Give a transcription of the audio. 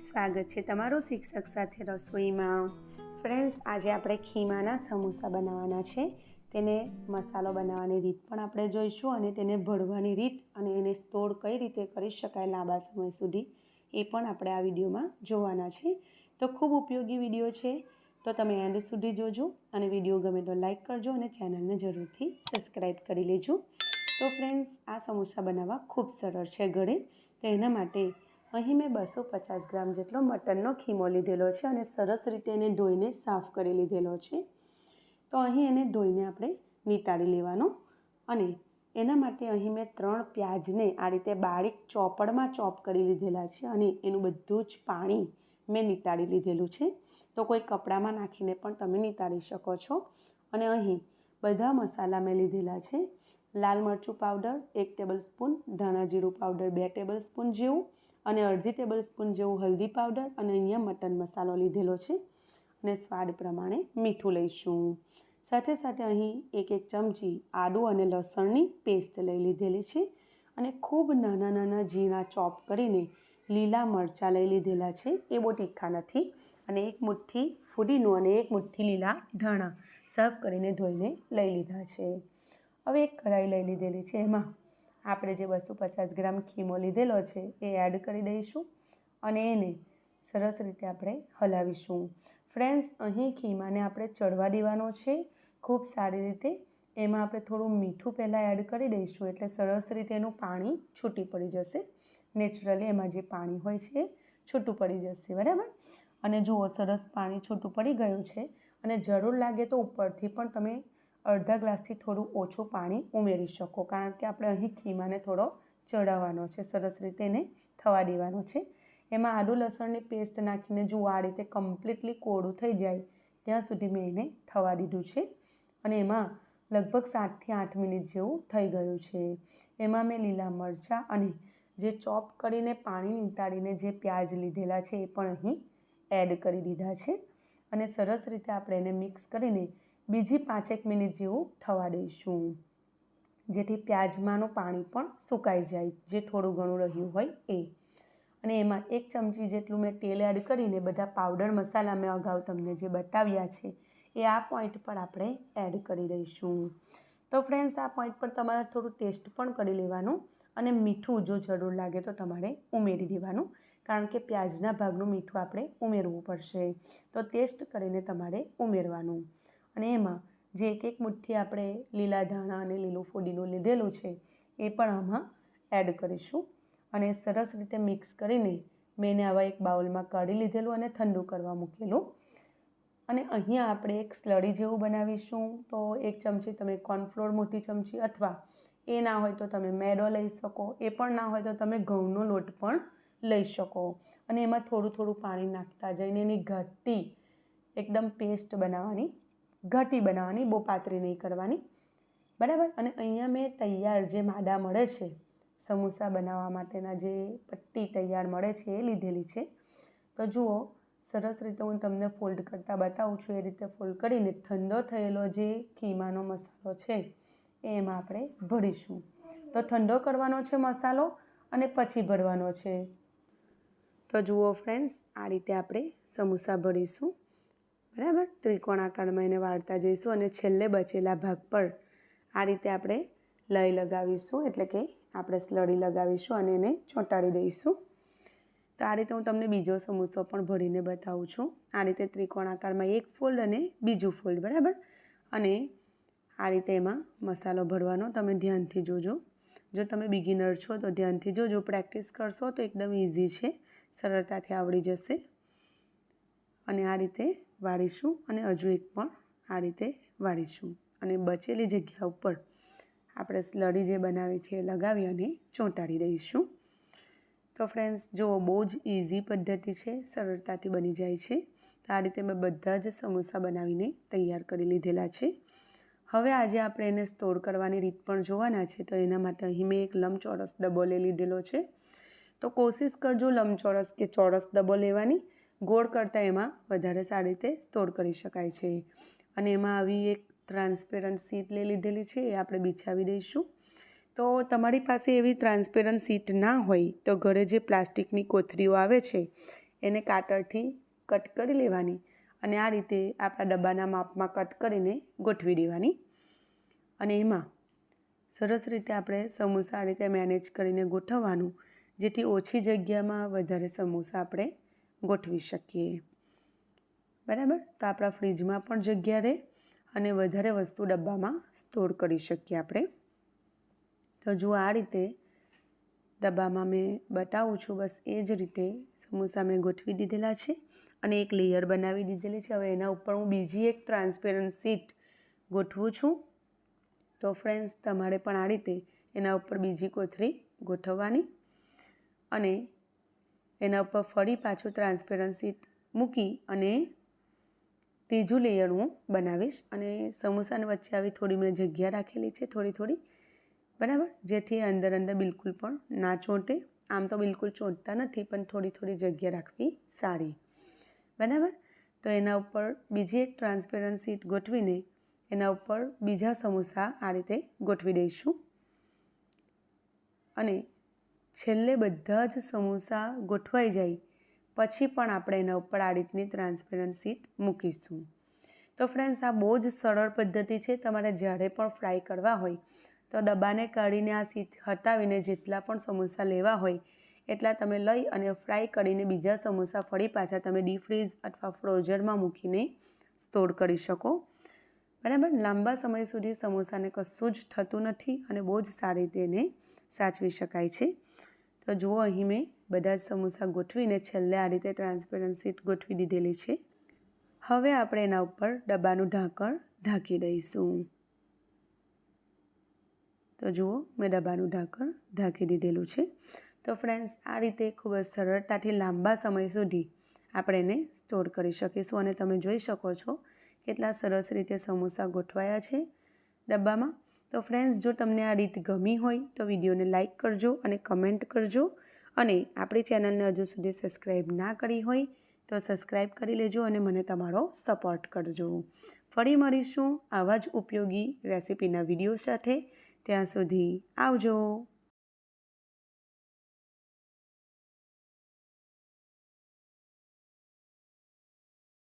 સ્વાગત છે તમારું શિક્ષક સાથે રસોઈમાં। ફ્રેન્ડ્સ, આજે આપણે ખીમાના સમોસા બનાવવાના છે। તેને મસાલો બનાવવાની રીત પણ આપણે જોઈશું અને તેને ભરવાની રીત અને એને સ્ટોર કઈ રીતે કરી શકાય લાંબા સમય સુધી એ પણ આપણે આ વિડીયોમાં જોવાના છે। તો ખૂબ ઉપયોગી વિડીયો છે, તો તમે એન્ડ સુધી જોજો અને વિડીયો ગમે તો લાઈક કરજો અને ચેનલને જરૂરથી સબસ્ક્રાઈબ કરી લેજો। તો ફ્રેન્ડ્સ, આ સમોસા બનાવવા ખૂબ સરળ છે ઘરે। તો એના માટે અહીં મેં 250 ગ્રામ જેટલો મટનનો ખીમો લીધેલો છે અને સરસ રીતે એને ધોઈને સાફ કરી લીધેલો છે। તો અહીં એને ધોઈને આપણે નીતાળી લેવાનો અને એના માટે અહીં મેં 3 પ્યાજને આ રીતે બારીક ચોપડમાં ચોપ કરી લીધેલા છે અને એનું બધું જ પાણી મેં નીતાળી લીધેલું છે। તો કોઈ કપડામાં નાખીને પણ તમે નીતાળી શકો છો। અને અહીં બધા મસાલા મેં લીધેલા છે। લાલ મરચું પાવડર 1 ટેબલ સ્પૂન, ધાણા જીરું પાવડર 2 ટેબલ સ્પૂન જેવું અને અડધી ટેબલ સ્પૂન જેવું હલ્દી પાવડર અને અહીંયા મટન મસાલો લીધેલો છે અને સ્વાદ પ્રમાણે મીઠું લઈશું। સાથે સાથે અહીં 1 ચમચી આદું અને લસણની પેસ્ટ લઈ લીધેલી છે અને ખૂબ નાના નાના ઝીણા ચોપ કરીને લીલા મરચાં લઈ લીધેલા છે। એ બહુ તીખા નથી। અને 1 મુઠ્ઠી ફુદીનો અને 1 મુઠ્ઠી લીલા ધાણા સાફ કરીને ધોઈને લઈ લીધા છે। હવે એક કઢાઈ લઈ લીધેલી છે, એમાં આપણે જે 250 ગ્રામ ખીમો લીધેલો છે એ એડ કરી દઈશું અને એને સરસ રીતે આપણે હલાવીશું। ફ્રેન્ડ્સ, અહીં ખીમાને આપણે ચડવા દેવાનો છે ખૂબ સારી રીતે। એમાં આપણે થોડું મીઠું પહેલાં એડ કરી દઈશું એટલે સરસ રીતે એનું પાણી છૂટી પડી જશે। નેચરલી એમાં જે પાણી હોય છે એ છૂટું પડી જશે, બરાબર। અને જુઓ, સરસ પાણી છૂટું પડી ગયું છે અને જરૂર લાગે તો ઉપરથી પણ તમે અડધા ગ્લાસથી થોડું ઓછું પાણી ઉમેરી શકો, કારણ કે આપણે અહીં ખીમાને થોડો ચડાવવાનો છે, સરસ રીતે એને થવા દેવાનો છે। એમાં આદું લસણની પેસ્ટ નાખીને જુઓ આ રીતે કમ્પ્લીટલી કોળું થઈ જાય ત્યાં સુધી મેં એને થવા દીધું છે અને એમાં લગભગ 7થી 8 મિનિટ જેવું થઈ ગયું છે। એમાં મેં લીલા મરચાં અને જે ચોપ કરીને પાણી નીતાળીને જે પ્યાજ લીધેલા છે એ પણ અહીં એડ કરી દીધા છે અને સરસ રીતે આપણે એને મિક્સ કરીને બીજી 5-1 મિનિટ જેવું થવા દઈશું, જેથી પ્યાજમાંનું પાણી પણ સુકાઈ જાય, જે થોડું ઘણું રહ્યું હોય એ। અને એમાં 1 ચમચી જેટલું મેં તેલ એડ કરીને બધા પાવડર મસાલા મેં અગાઉ તમને જે બતાવ્યા છે એ આ પોઈન્ટ પર આપણે એડ કરી દઈશું। તો ફ્રેન્ડ્સ, આ પોઈન્ટ પર તમારે થોડું ટેસ્ટ પણ કરી લેવાનું અને મીઠું જો જરૂર લાગે તો તમારે ઉમેરી દેવાનું, કારણ કે પ્યાજના ભાગનું મીઠું આપણે ઉમેરવું પડશે। તો ટેસ્ટ કરીને તમારે ઉમેરવાનું અને એમાં જે 1 મુઠ્ઠી આપણે લીલા ધાણા અને લીલું ફુદીનો લીધેલું છે એ પણ આમાં એડ કરીશું અને સરસ રીતે મિક્સ કરીને મેં એને આવા એક બાઉલમાં કાઢી લીધેલું અને ઠંડુ કરવા મૂકેલું। અને અહીંયા આપણે એક સ્લરી જેવું બનાવીશું। તો 1 ચમચી તમે કોર્નફ્લોર મોટી ચમચી, અથવા એ ના હોય તો તમે મેદો લઈ શકો, એ પણ ના હોય તો તમે ઘઉંનો લોટ પણ લઈ શકો અને એમાં થોડું થોડું પાણી નાખતા જઈને એની ઘાટી એકદમ પેસ્ટ બનાવવાની, ઘાટી બનાવવાની, બહુ પાતળી નહીં કરવાની, બરાબર। અને અહીંયા મેં તૈયાર જે માદા મળે છે સમોસા બનાવવા માટેના, જે પટ્ટી તૈયાર મળે છે એ લીધેલી છે। તો જુઓ, સરસ રીતે હું તમને ફોલ્ડ કરતાં બતાવું છું, એ રીતે ફોલ્ડ કરીને ઠંડો થયેલો જે ખીમાનો મસાલો છે એ એમાં આપણે ભરીશું। તો ઠંડો કરવાનો છે મસાલો અને પછી ભરવાનો છે। તો જુઓ ફ્રેન્ડ્સ, આ રીતે આપણે સમોસા ભરીશું, બરાબર। ત્રિકોણ આકારમાં એને વાળતા જઈશું અને છેલ્લે બચેલા ભાગ પર આ રીતે આપણે લય લગાવીશું, એટલે કે આપણે સ્લરી લગાવીશું અને એને ચોંટાડી દઈશું। તો આ રીતે હું તમને બીજો સમોસો પણ ભરીને બતાવું છું। આ રીતે ત્રિકોણ આકારમાં એક ફોલ્ડ અને બીજું ફોલ્ડ, બરાબર। અને આ રીતે એમાં મસાલો ભરવાનો, તમે ધ્યાનથી જોજો। જો તમે બિગિનર છો તો ધ્યાનથી જોજો, પ્રેક્ટિસ કરશો તો એકદમ ઇઝી છે, સરળતાથી આવડી જશે। અને આ રીતે વાળીશું અને હજુ એક પણ આ રીતે વાળીશું અને બચેલી જગ્યા ઉપર આપણે સ્લરી જે બનાવી છે એ લગાવી અને ચોંટાડી દઈશું। તો ફ્રેન્ડ્સ, જુઓ, બહુ જ ઇઝી પદ્ધતિ છે, સરળતાથી બની જાય છે। તો આ રીતે મેં બધા જ સમોસા બનાવીને તૈયાર કરી લીધેલા છે। હવે આજે આપણે એને સ્ટોર કરવાની રીત પણ જોવાના છે। તો એના માટે અહીં મેં એક લંબચોરસ ડબ્બો લઈ લીધેલો છે। તો કોશિશ કરજો લંબચોરસ કે ચોરસ ડબ્બો લેવાની, ગોળ કરતાં એમાં વધારે સારી રીતે સ્ટોર કરી શકાય છે। અને એમાં આવી એક ટ્રાન્સપેરન્ટ શીટ લઈ લીધેલી છે, એ આપણે બિછાવી દઈશું। તો તમારી પાસે એવી ટ્રાન્સપેરન્ટ શીટ ના હોય તો ઘરે જે પ્લાસ્ટિકની કોથળીઓ આવે છે એને કાતરથી કટ કરી લેવાની અને આ રીતે આપણા ડબ્બાના માપમાં કટ કરીને ગોઠવી દેવાની અને એમાં સરસ રીતે આપણે સમોસા આ રીતે મેનેજ કરીને ગોઠવવાનું, જેથી ઓછી જગ્યામાં વધારે સમોસા આપણે ગોઠવી શકીએ. બરાબર, તો આપણા ફ્રીજમાં પણ જગ્યા રહે અને વધારે વસ્તુ ડબ્બામાં સ્ટોર કરી શકીએ આપણે. તો જુઓ આ રીતે ડબ્બામાં મેં બતાવું છું, બસ એ જ રીતે સમોસા મેં ગોઠવી દીધેલા છે અને એક લેયર બનાવી દીધેલી છે. હવે એના ઉપર હું બીજી એક ટ્રાન્સપેરન્ટ શીટ ગોઠવું છું. તો ફ્રેન્ડ્સ, તમારે પણ આ રીતે એના ઉપર બીજી કોથળી ગોઠવવાની અને એના ઉપર ફરી પાછું ટ્રાન્સપેરન્ટ શીટ મૂકી અને ત્રીજું લેયર હું બનાવીશ અને સમોસાની વચ્ચે આવી થોડી મેં જગ્યા રાખેલી છે, થોડી, બરાબર, જેથી અંદર બિલકુલ પણ ના ચોંટે. આમ તો બિલકુલ ચોંટતા નથી, પણ થોડી જગ્યા રાખવી સારી. બરાબર, તો એના ઉપર બીજી એક ટ્રાન્સપેરન્ટ શીટ ગોઠવીને એના ઉપર બીજા સમોસા આ રીતે ગોઠવી દઈશું અને છેલ્લે બધા જ સમોસા ગોઠવાઈ જાય પછી પણ આપણે એના ઉપર આ રીતની ટ્રાન્સપેરન્ટ શીટ મૂકીશું. તો ફ્રેન્ડ્સ, આ બહુ જ સરળ પદ્ધતિ છે. તમારે જ્યારે પણ ફ્રાય કરવા હોય તો ડબ્બાને કાઢીને આ શીટ હટાવીને જેટલા પણ સમોસા લેવા હોય એટલા તમે લઈ અને ફ્રાય કરીને બીજા સમોસા ફરી પાછા તમે ડીપ ફ્રીઝ અથવા ફ્રોઝરમાં મૂકીને સ્ટોર કરી શકો. બરાબર, લાંબા સમય સુધી સમોસાને કશું જ થતું નથી અને બહુ જ સારી રીતે એને સાચવી શકાય છે. તો જુઓ, અહીં મેં બધા જ સમોસા ગોઠવીને છેલ્લે આ રીતે ટ્રાન્સપેરન્ટ શીટ ગોઠવી દીધેલી છે. હવે આપણે એના ઉપર ડબ્બાનું ઢાંકણ ઢાંકી દઈશું. તો જુઓ, મેં ડબ્બાનું ઢાંકણ ઢાંકી દીધેલું છે. તો ફ્રેન્ડ્સ, આ રીતે ખૂબ જ સરળતાથી લાંબા સમય સુધી આપણે એને સ્ટોર કરી શકીશું અને તમે જોઈ શકો છો કેટલા સરસ રીતે સમોસા ગોઠવાયા છે ડબ્બામાં. તો ફ્રેન્ડ્સ, જો તમને આ રીત ગમી હોય તો વિડીયોને લાઇક કરજો અને કમેન્ટ કરજો અને આપણી ચેનલને હજુ સુધી સબસ્ક્રાઈબ ના કરી હોય તો સબસ્ક્રાઈબ કરી લેજો અને મને તમારો સપોર્ટ કરજો. ફરી મળીશું આવા જ ઉપયોગી રેસિપીના વિડીયો સાથે. ત્યાં સુધી આવજો.